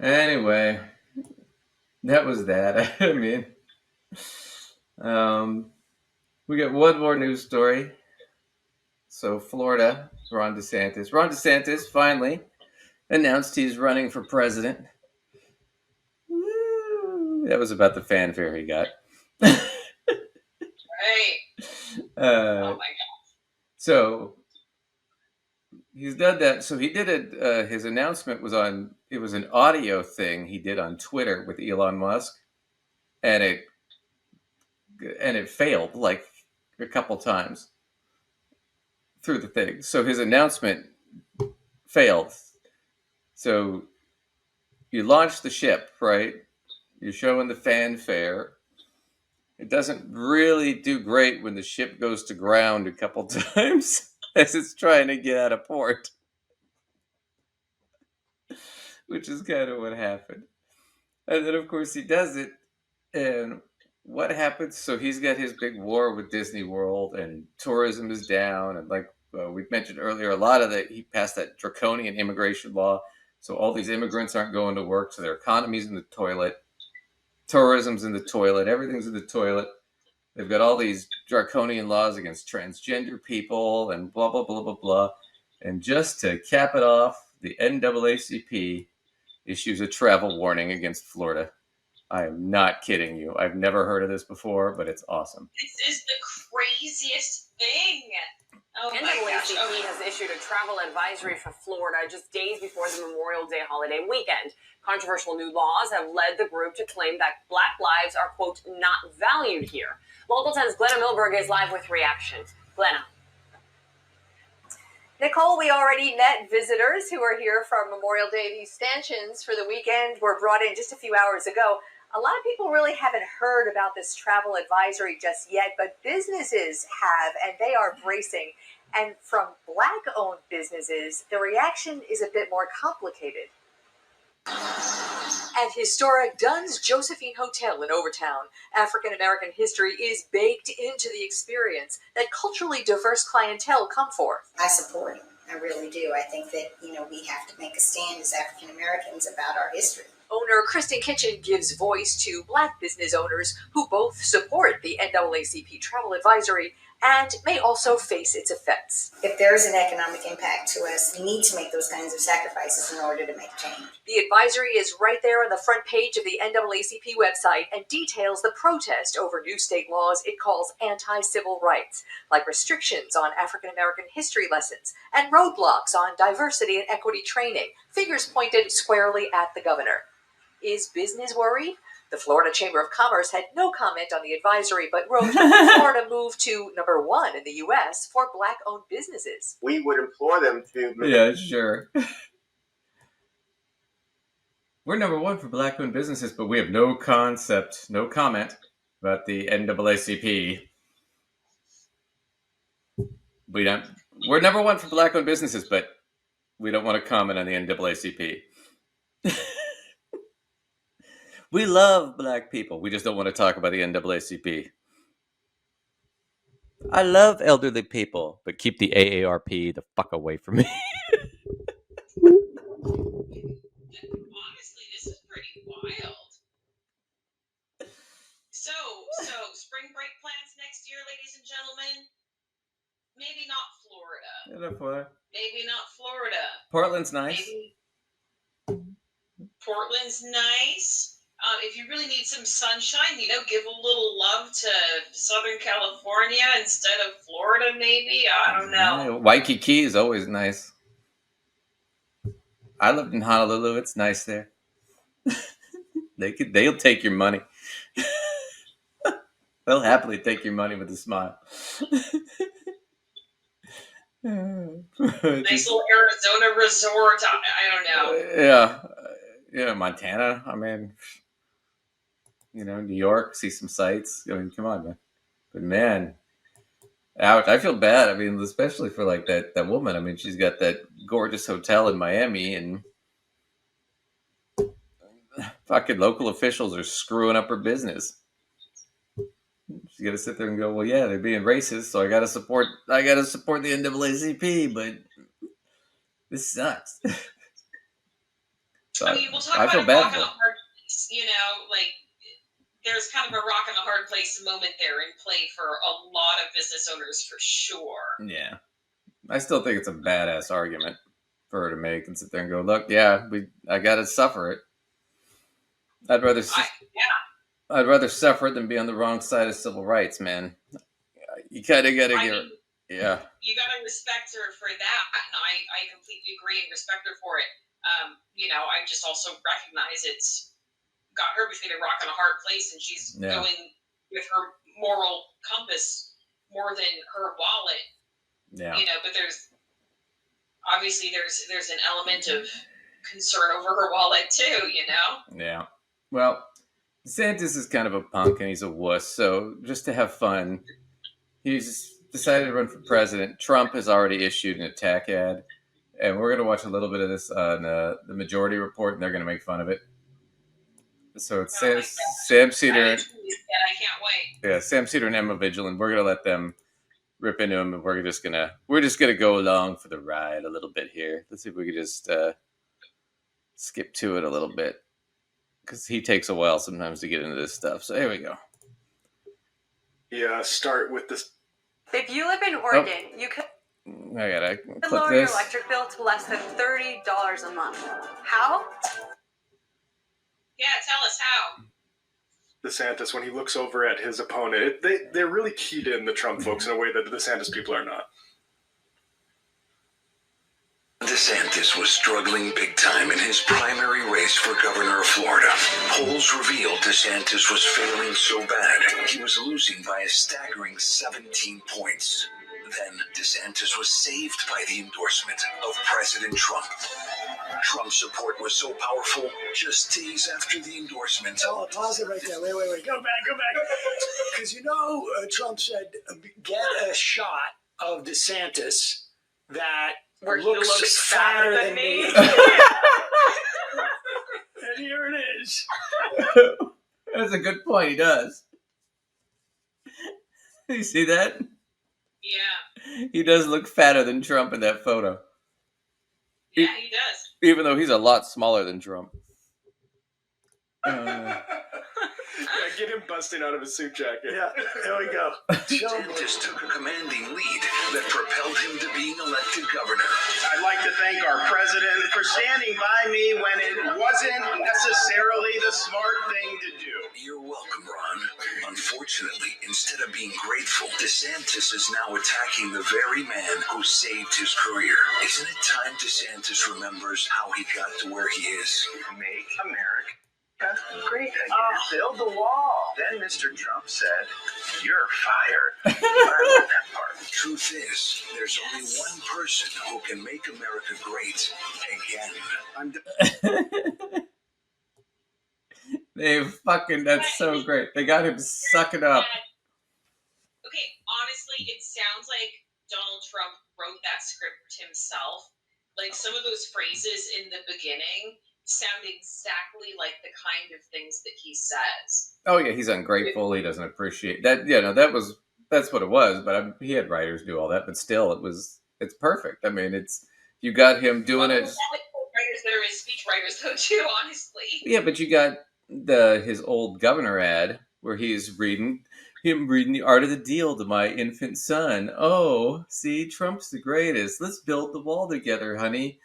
Anyway, that was that. I mean, um, we got one more news story. So, Florida, Ron DeSantis. Ron DeSantis finally announced he's running for president. Woo! That was about the fanfare he got. Right. Oh my God. So he's done that. So he did it. His announcement was on. It was an audio thing he did on Twitter with Elon Musk, and it failed like a couple times through the thing. So his announcement failed. So you launch the ship, right? You're showing the fanfare. It doesn't really do great when the ship goes to ground a couple times as it's trying to get out of port, which is kind of what happened. And then, of course, he does it. And what happens? So he's got his big war with Disney World, and tourism is down. And like we mentioned earlier, a lot of that, he passed that draconian immigration law. So all these immigrants aren't going to work. So their economy's in the toilet. Tourism's in the toilet. Everything's in the toilet. They've got all these draconian laws against transgender people and blah, blah, blah, blah, blah. And just to cap it off, the NAACP issues a travel warning against Florida. I am not kidding you. I've never heard of this before, but it's awesome. This is the craziest thing. Oh NAACP has issued a travel advisory for Florida just days before the Memorial Day holiday weekend. Controversial new laws have led the group to claim that Black lives are, quote, not valued here. Local 10's Glenna Milberg is live with reactions. Glenna. Nicole, we already met visitors who are here from Memorial Day. These stanchions for the weekend were brought in just a few hours ago. A lot of people really haven't heard about this travel advisory just yet, but businesses have, and they are bracing. And from Black-owned businesses, the reaction is a bit more complicated. At historic Dunn's Josephine Hotel in Overtown, African-American history is baked into the experience that culturally diverse clientele come for. I support it. I really do. I think that, we have to make a stand as African-Americans about our history. Owner Kristen Kitchen gives voice to Black business owners who both support the NAACP travel advisory and may also face its effects. If there's an economic impact to us, we need to make those kinds of sacrifices in order to make change. The advisory is right there on the front page of the NAACP website and details the protest over new state laws it calls anti-civil rights, like restrictions on African-American history lessons and roadblocks on diversity and equity training, figures pointed squarely at the governor. Is business worried? The Florida Chamber of Commerce had no comment on the advisory, but wrote, Florida moved to number 1 in the U.S. for Black-owned businesses. We would implore them to... Yeah, sure. We're number 1 for Black-owned businesses, but we have no comment about the NAACP. We're number 1 for Black-owned businesses, but we don't want to comment on the NAACP. We love Black people. We just don't want to talk about the NAACP. I love elderly people, but keep the AARP the fuck away from me. Honestly, this is pretty wild. So spring break plans next year, ladies and gentlemen? Maybe not Florida. Maybe not Florida. Portland's nice. Portland's nice. If you really need some sunshine, give a little love to Southern California instead of Florida, maybe. I don't know. Waikiki is always nice. I lived in Honolulu. It's nice there. They'll take your money. They'll happily take your money with a smile. Nice little Arizona resort. I don't know. Yeah, Montana. I mean, New York, see some sights. I mean, come on, man. But man, ouch, I feel bad. I mean, especially for like that woman. I mean, she's got that gorgeous hotel in Miami, and fucking local officials are screwing up her business. She's got to sit there and go, well, yeah, they're being racist, so I got to support the NAACP, but this sucks. So I mean, we'll talk I about feel a bad rock for and a him. hard place, like there's kind of a rock and a hard place moment there in play for a lot of business owners for sure. Yeah. I still think it's a badass argument for her to make and sit there and go, look, yeah, I got to suffer it. I'd rather suffer it than be on the wrong side of civil rights, man. You kind of got to get, yeah. You got to respect her for that, and I completely agree and respect her for it. I just also recognize it's got her between a rock and a hard place, and she's going with her moral compass more than her wallet. Yeah. But there's an element of concern over her wallet too. Yeah. Well, DeSantis is kind of a punk and he's a wuss. So just to have fun, he's decided to run for president. Trump has already issued an attack ad, and we're going to watch a little bit of this on the Majority Report, and they're going to make fun of it. So it's Sam Cedar. I can't wait. Yeah, Sam Cedar and Emma Vigilant. We're gonna let them rip into him, and we're just gonna go along for the ride a little bit here. Let's see if we can just skip to it a little bit, because he takes a while sometimes to get into this stuff. So here we go. Yeah, start with this. If you live in Oregon, you could I gotta lower clip your this. electric bill to less than $30 a month. How? Yeah, tell us how. DeSantis, when he looks over at his opponent, they're really keyed in, the Trump folks, in a way that the DeSantis people are not. DeSantis was struggling big time in his primary race for governor of Florida. Polls revealed DeSantis was failing so bad, he was losing by a staggering 17 points. Then DeSantis was saved by the endorsement of President Trump. Trump's support was so powerful, just days after the endorsement. Oh, pause it right there. Wait. Go back. Because Trump said, get a shot of DeSantis that Where he looks fatter than me. And here it is. That's a good point. He does. You see that? Yeah. He does look fatter than Trump in that photo. Yeah, he does. Even though he's a lot smaller than Trump. Yeah, get him busting out of his suit jacket. Yeah, there we go. DeSantis took a commanding lead that propelled him to being elected governor. I'd like to thank our president for standing by me when it wasn't necessarily the smart thing to do. You're welcome, Ron. Unfortunately, instead of being grateful, DeSantis is now attacking the very man who saved his career. Isn't it time DeSantis remembers how he got to where he is? Make America great again. Build the wall. Then Mr. Trump said, "You're fired." I love that part. Truth is, there's only one person who can make America great again. That's so great. They got him sucking up. Okay, honestly, it sounds like Donald Trump wrote that script himself. Like some of those phrases in the beginning sound exactly like the kind of things that he says. Oh yeah, he's ungrateful. He doesn't appreciate that. That's what it was. But he had writers do all that. But still, it's perfect. I mean, you got him doing it. Writers that are his speech writers, though, too. Honestly. Yeah, but you got his old governor ad where he's reading The Art of the Deal to my infant son. Oh, see, Trump's the greatest. Let's build the wall together, honey.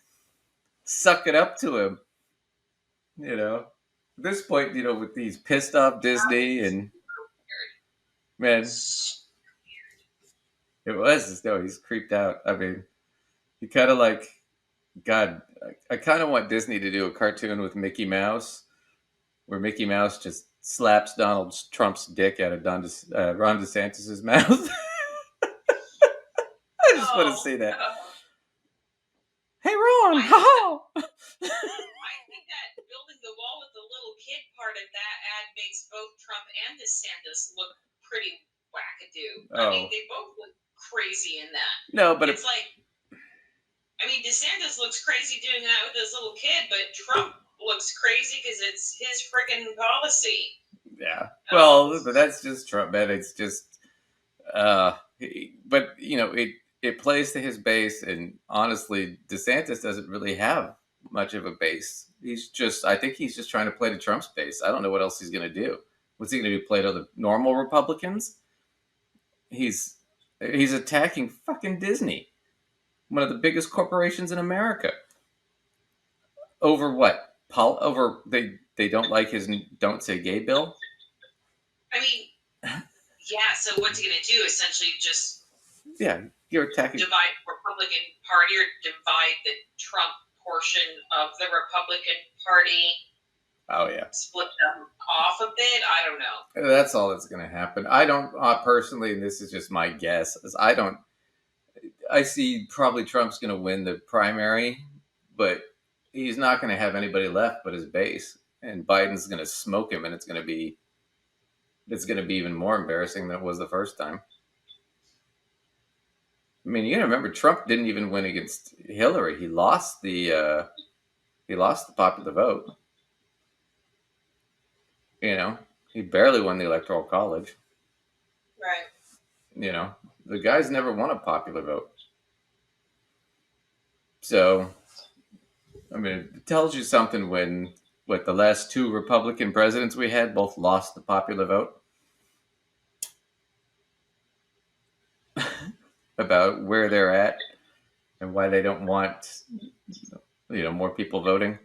Suck it up to him. At this point, with these pissed off Disney and man, it was he's creeped out. I mean, he kind of like, God, I kind of want Disney to do a cartoon with Mickey Mouse, where Mickey Mouse just slaps Donald Trump's dick out of Ron DeSantis' mouth. I just want to see that. No. Hey, Ron! I think that building the wall with the little kid part of that ad makes both Trump and DeSantis look pretty wackadoo. I mean, they both look crazy in that. No, but it's DeSantis looks crazy doing that with his little kid, but Trump looks crazy because it's his friggin' policy. Yeah. Well, but that's just Trump, man. It's just, but it plays to his base, and honestly, DeSantis doesn't really have much of a base. I think he's just trying to play to Trump's base. I don't know what else he's going to do. What's he going to do? Play to the normal Republicans? He's attacking fucking Disney, one of the biggest corporations in America. Over what? Over they don't like his "Don't Say Gay" bill. I mean, yeah. So what's he going to do? Essentially, just you're attacking divide the Republican Party or divide the Trump portion of the Republican Party. Oh yeah, split them off a bit. I don't know. That's all that's going to happen. I don't personally, and this is just my guess. I see probably Trump's going to win the primary, but he's not going to have anybody left but his base, and Biden's going to smoke him, and it's going to be even more embarrassing than it was the first time. I mean, you got to remember, Trump didn't even win against Hillary. He lost the popular vote. You know, he barely won the Electoral College. Right. You know, the guy's never won a popular vote. So, I mean, it tells you something when the last two Republican presidents we had both lost the popular vote. About where they're at and why they don't want, more people voting.